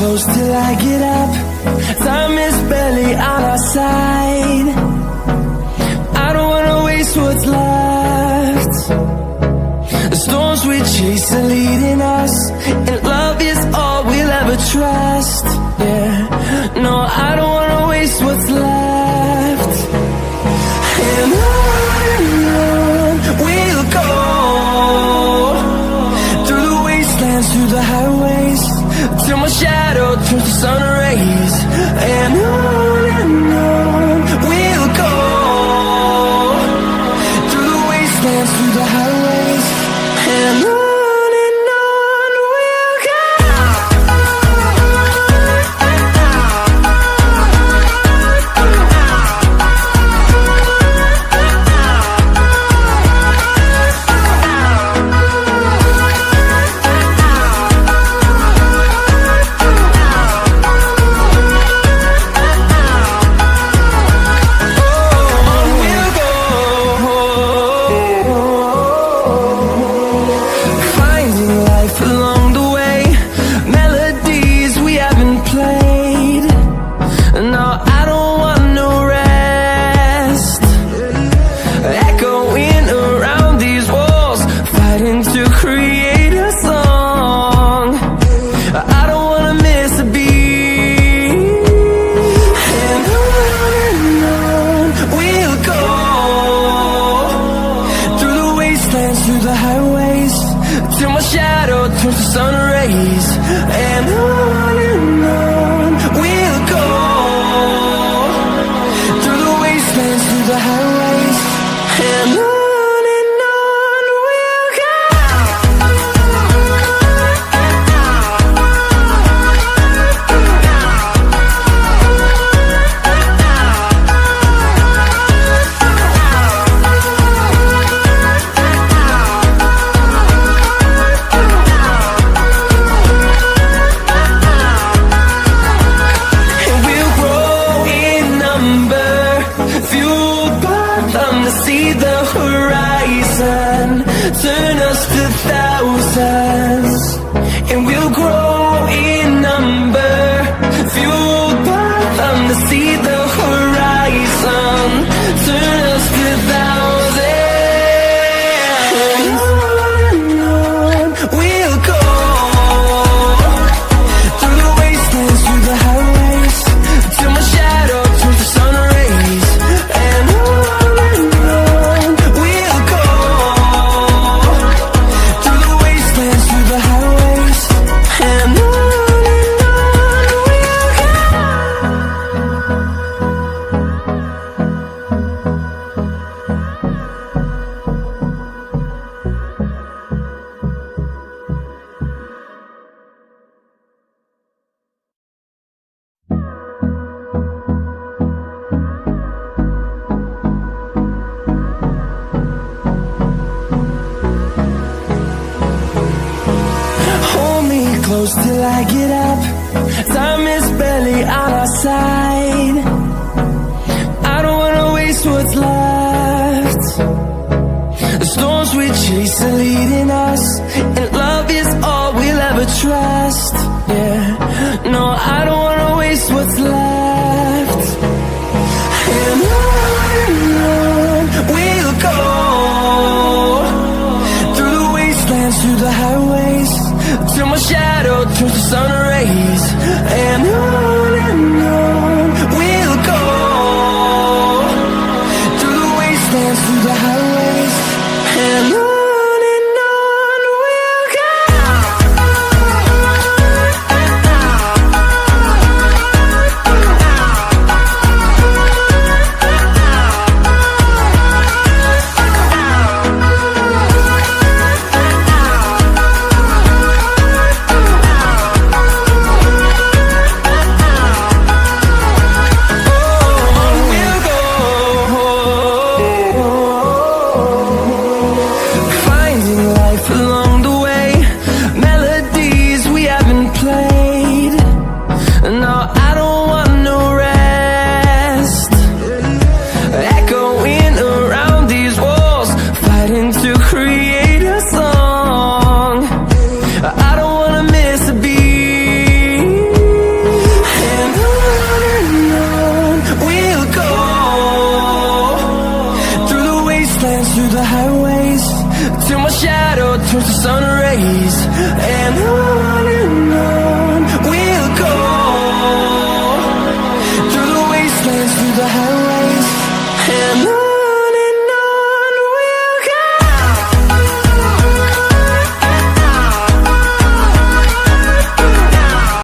Close till I get up. Time is barely on our side. I don't wanna waste what's left. The storms we chase are leading us, and love is all we'll ever trust. Yeah, no, I don't wanna waste what's left. And on we'll go, through the wastelands, through the highways, till my shadow turns to sun rays. And on we'll go, through the wastelands, through the highways, and on we'll go. Through the highways, till my shadow turns to sun rays. And on we'll go, through the wastelands, through the highways, and on we'll go. See the horizon, turn us to thousands, and we'll grow in number, fueled by them to see the horizon, turn us to thousands. And on we'll go, through the wastelands, through the highways, till my shadow turns to sun rays. And close till I get up. Time is barely on our side. I don't wanna waste what's left. The storms we chase are leading us, and